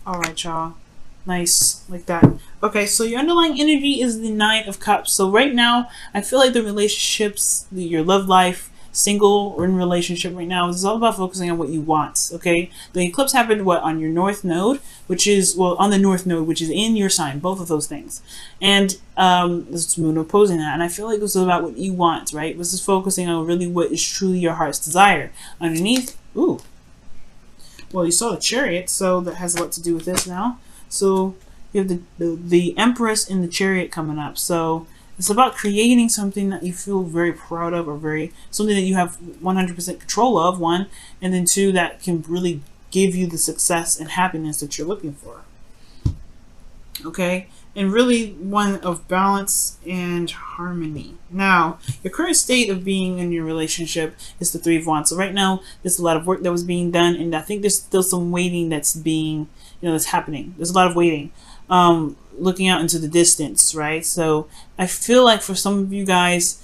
All right, y'all. Nice, like that. Okay, so your underlying energy is the Nine of Cups. So right now, I feel like the relationships, your love life, single or in relationship right now, is all about focusing on what you want. Okay, the eclipse happened on your North Node, which is on the North Node, which is in your sign. Both of those things, and this moon opposing that. And I feel like it was about what you want, right? This is focusing on really what is truly your heart's desire. Underneath, ooh. Well, you saw the Chariot, so that has a lot to do with this now. So you have the Empress in the Chariot coming up. So it's about creating something that you feel very proud of, or something that you have 100% control of, one, and then two, that can really give you the success and happiness that you're looking for. Okay, and really one of balance and harmony. Now, your current state of being in your relationship is the Three of Wands. So right now, there's a lot of work that was being done, and I think there's still some waiting that's being, that's happening. There's a lot of waiting, looking out into the distance, right? So I feel like for some of you guys,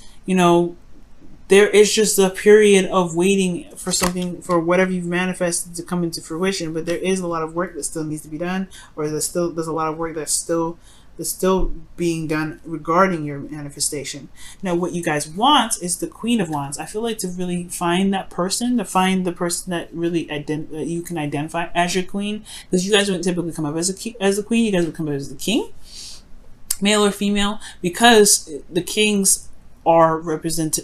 there is just a period of waiting for something, for whatever you've manifested to come into fruition. But there is a lot of work that still needs to be done, or there's a lot of work that's still being done regarding your manifestation. Now, what you guys want is the Queen of Wands. I feel like to really find that person, to find the person that really that you can identify as your queen, because you guys wouldn't typically come up as a queen. You guys would come up as the king, male or female, because the kings are represent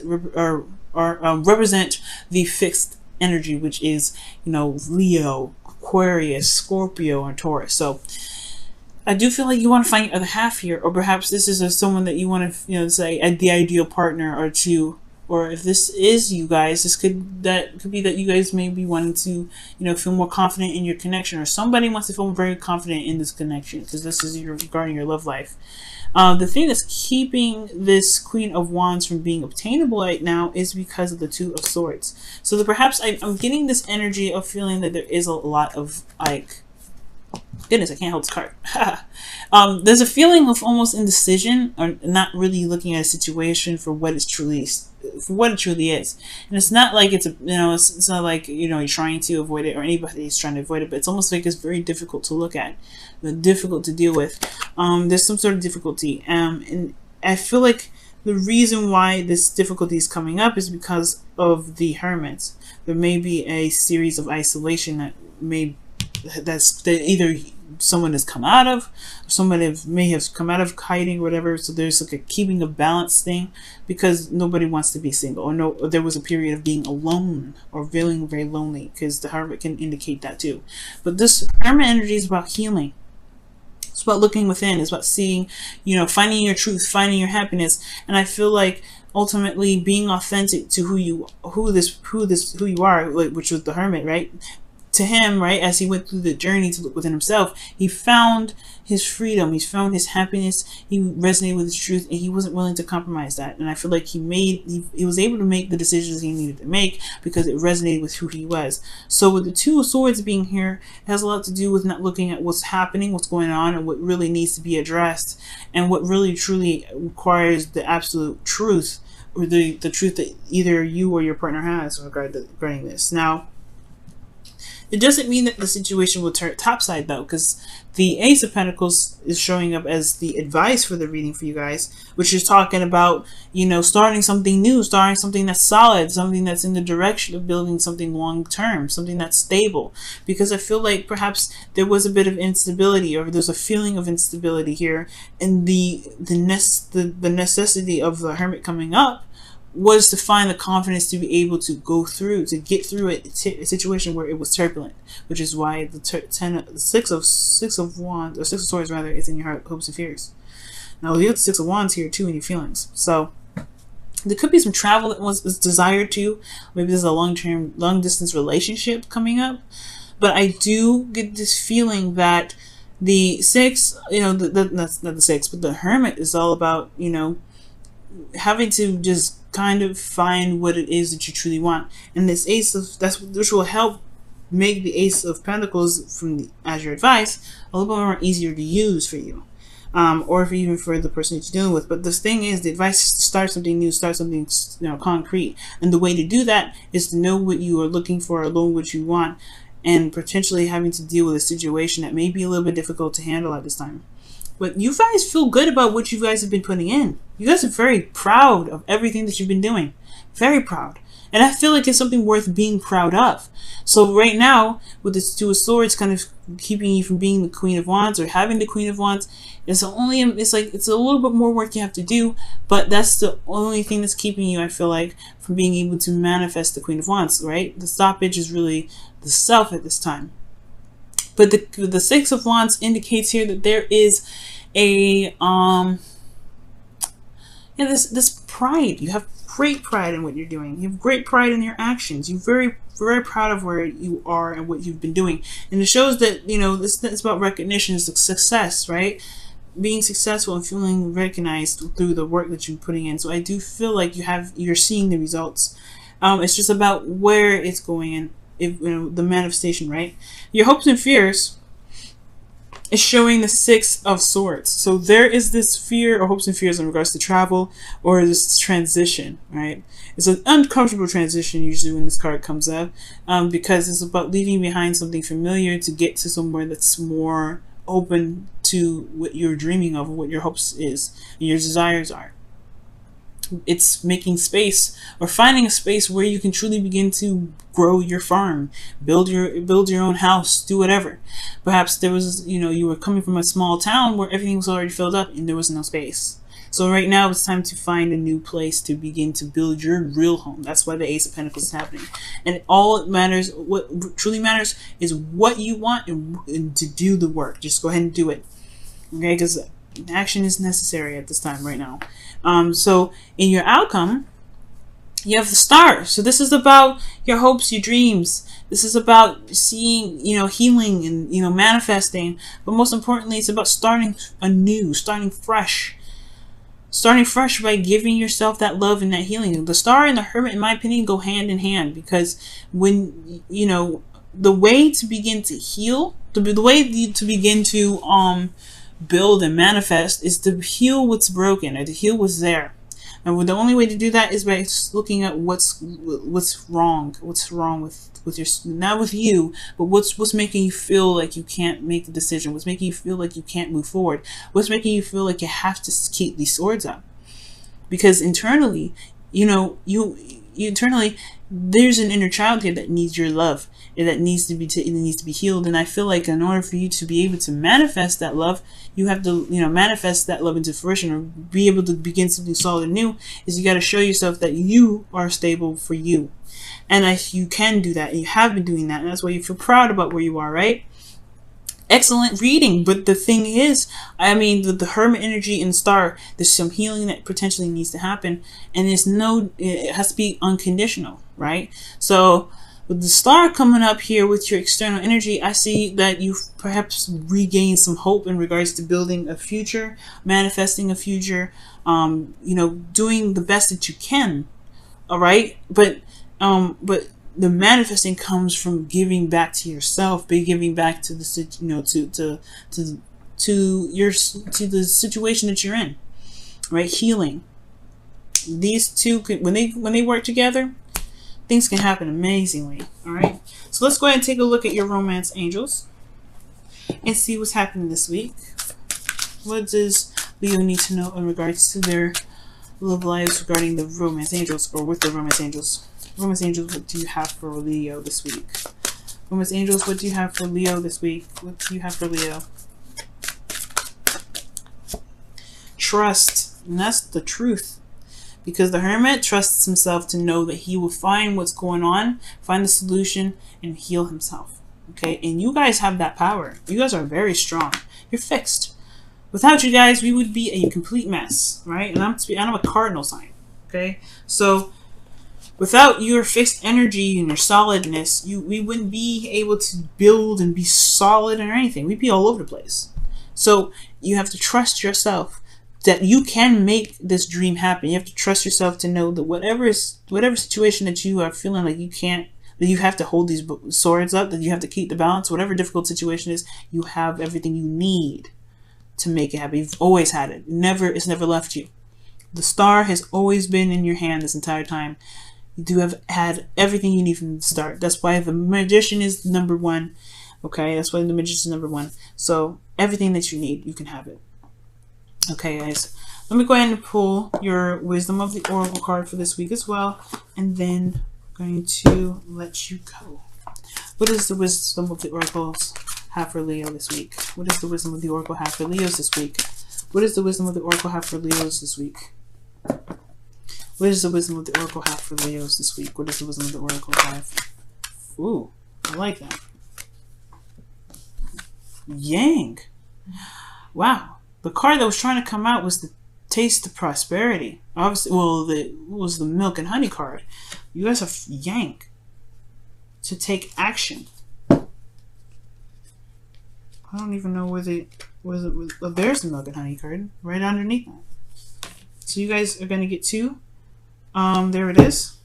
the fixed energy, which is Leo, Aquarius, Scorpio, and Taurus. So I do feel like you want to find your other half here, or perhaps this is someone that you want to say the ideal partner, or if this is you guys, could be that you guys may be wanting to feel more confident in your connection, or somebody wants to feel very confident in this connection, because this is regarding your love life. The thing that's keeping this Queen of Wands from being obtainable right now is because of the Two of Swords. So that perhaps I'm getting this energy of feeling that there is a lot of goodness, I can't hold this card. There's a feeling of almost indecision, or not really looking at a situation for what it truly is. And it's not like it's not like you're trying to avoid it, or anybody's trying to avoid it, but it's almost like it's very difficult to look at, difficult to deal with. There's some sort of difficulty, and I feel like the reason why this difficulty is coming up is because of the Hermit. There may be a series of isolation that either someone has come out of, or someone may have come out of hiding, or whatever. So there's like a keeping of balance thing, because nobody wants to be single, or there was a period of being alone or feeling very lonely, because the Hermit can indicate that too. But this Hermit energy is about healing. It's about looking within. It's about seeing, finding your truth, finding your happiness. And I feel like ultimately being authentic to who you are, which was the Hermit, right? To him, right, as he went through the journey to look within himself, he found his freedom, he found his happiness, he resonated with his truth, and he wasn't willing to compromise that. And I feel like he was able to make the decisions he needed to make because it resonated with who he was. So with the Two of Swords being here, it has a lot to do with not looking at what's happening, what's going on, and what really needs to be addressed, and what really truly requires the absolute truth, or the truth that either you or your partner has regarding this. Now, it doesn't mean that the situation will turn topside, though, because the Ace of Pentacles is showing up as the advice for the reading for you guys, which is talking about, starting something new, starting something that's solid, something that's in the direction of building something long-term, something that's stable. Because I feel like perhaps there was a bit of instability, or there's a feeling of instability here, and the necessity of the Hermit coming up was to find the confidence to be able to get through a situation where it was turbulent, which is why the Six of Wands, or Six of Swords rather, is in your heart, hopes, and fears. Now you have the Six of Wands here too in your feelings. So there could be some travel that was desired to. Maybe there's a long distance relationship coming up. But I do get this feeling that the Six, that's not the Six, but the Hermit is all about, having to just kind of find what it is that you truly want. And this which will help make the Ace of Pentacles as your advice a little bit more easier to use for you, or even for the person that you're dealing with. But the thing is, the advice is to start something new, start something concrete, and the way to do that is to know what you are looking for, or know what you want, and potentially having to deal with a situation that may be a little bit difficult to handle at this time. But you guys feel good about what you guys have been putting in. You guys are very proud of everything that you've been doing. Very proud. And I feel like it's something worth being proud of. So right now, with this Two of Swords kind of keeping you from being the Queen of Wands or having the Queen of Wands, it's a little bit more work you have to do, but that's the only thing that's keeping you, I feel like, from being able to manifest the Queen of Wands, right? The stoppage is really the self at this time. But the Six of Wands indicates here that there is a this pride. You have great pride in what you're doing. You have great pride in your actions. You're very, very proud of where you are and what you've been doing. And it shows that, you know, this is about recognition, it's success, right? Being successful and feeling recognized through the work that you're putting in. So I do feel like you're seeing the results. It's just about where it's going in, the manifestation, right? Your hopes and fears is showing the Six of Swords. So there is this fear or hopes and fears in regards to travel or this transition, right? It's an uncomfortable transition usually when this card comes up, because it's about leaving behind something familiar to get to somewhere that's more open to what you're dreaming of, what your hopes is, and your desires are. It's making space or finding a space where you can truly begin to grow your farm, build your own house, do whatever. Perhaps there was, you were coming from a small town where everything was already filled up and there was no space. So right now it's time to find a new place to begin to build your real home. That's why the Ace of Pentacles is happening. And all it matters, what truly matters, is what you want and to do the work. Just go ahead and do it. Okay, because action is necessary at this time right now. So in your outcome, you have the Star. So this is about your hopes, your dreams. This is about seeing, healing and, manifesting. But most importantly, it's about starting anew, starting fresh. Starting fresh by giving yourself that love and that healing. The Star and the Hermit, in my opinion, go hand in hand, because when, the way to begin to heal, the way to begin to build and manifest is to heal what's broken or to heal what's there. And the only way to do that is by looking at what's wrong with your, not with you, but what's making you feel like you can't make the decision, what's making you feel like you can't move forward, what's making you feel like you have to keep these swords up. Because internally, internally there's an inner child here that needs your love and that needs to be healed. And I feel like in order for you to be able to manifest that love, you have to manifest that love into fruition, or be able to begin something solid and new. Is you got to show yourself that you are stable for you, and you can do that, and you have been doing that, and that's why you feel proud about where you are, right? Excellent reading. But the thing is, the Hermit energy and Star, there's some healing that potentially needs to happen, and it has to be unconditional, right? So with the Star coming up here with your external energy, I see that you perhaps regain some hope in regards to building a future, manifesting a future, doing the best that you can. All right, but the manifesting comes from giving back to yourself, by giving back to the the situation that you're in, right? Healing. These two when they work together, things can happen amazingly. All right, so let's go ahead and take a look at your romance angels and see what's happening this week. What does Leo need to know in regards to their love lives regarding the romance angels, or with the romance angels? Romance angels, what do you have for Leo this week? Romance angels, what do you have for Leo this week? What do you have for Leo? Trust. And that's the truth. Because the Hermit trusts himself to know that he will find what's going on, find the solution, and heal himself. Okay? And you guys have that power. You guys are very strong. You're fixed. Without you guys, we would be a complete mess. Right? And I'm a cardinal sign. Okay? So without your fixed energy and your solidness, we wouldn't be able to build and be solid or anything. We'd be all over the place. So you have to trust yourself that you can make this dream happen. You have to trust yourself to know that whatever situation that you are feeling like you can't, that you have to hold these swords up, that you have to keep the balance, whatever difficult situation is, you have everything you need to make it happen. You've always had it. It's never left you. The Star has always been in your hand this entire time. You do have had everything you need from the start. That's why the Magician is number one. Okay, that's why the Magician is number one. So everything that you need, you can have it. Okay, guys. Let me go ahead and pull your Wisdom of the Oracle card for this week as well. And then I'm going to let you go. What is the Wisdom of the Oracles have for Leo this week? What is the Wisdom of the Oracle have for Leos this week? What is the Wisdom of the Oracle have for Leos this week? What is the Wisdom of the Oracle have for Leos this week? What does the Wisdom of the Oracle have? Ooh, I like that. Yang. Wow. The card that was trying to come out was the Taste of Prosperity. Obviously, well, it was the Milk and Honey card. You guys have Yang. To take action. I don't even know where the... well, there's the Milk and Honey card. Right underneath that. So you guys are going to get two. There it is.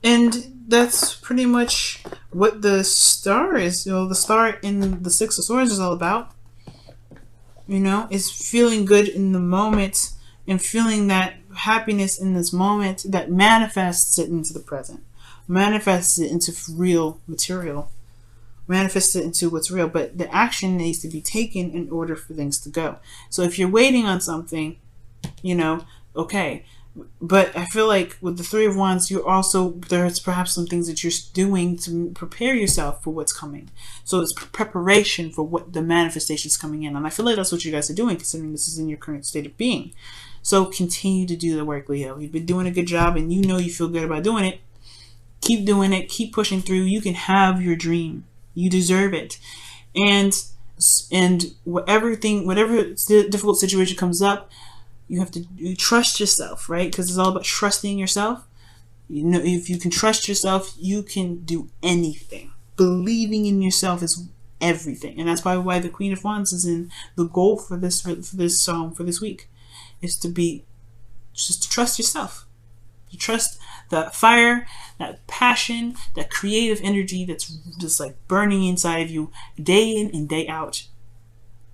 And that's pretty much what the star is. You know, the star in the Six of Swords is all about. You know, is feeling good in the moment and feeling that happiness in this moment that manifests it into the present. Manifests it into real material. Manifests it into what's real. But the action needs to be taken in order for things to go. So if you're waiting on something, you know, okay. But I feel like with the Three of Wands, you're also, there's perhaps some things that you're doing to prepare yourself for what's coming. So it's preparation for what the manifestation is coming in. And I feel like that's what you guys are doing, considering this is in your current state of being. So continue to do the work, Leo. You've been doing a good job and you know you feel good about doing it. Keep doing it. Keep pushing through. You can have your dream. You deserve it. And whatever difficult situation comes up, you have to trust yourself, right? Because it's all about trusting yourself. You know, if you can trust yourself, you can do anything. Believing in yourself is everything, and that's probably why the Queen of Wands is in the goal for this week, is to be just to trust yourself. You trust that fire, that passion, that creative energy that's just like burning inside of you day in and day out.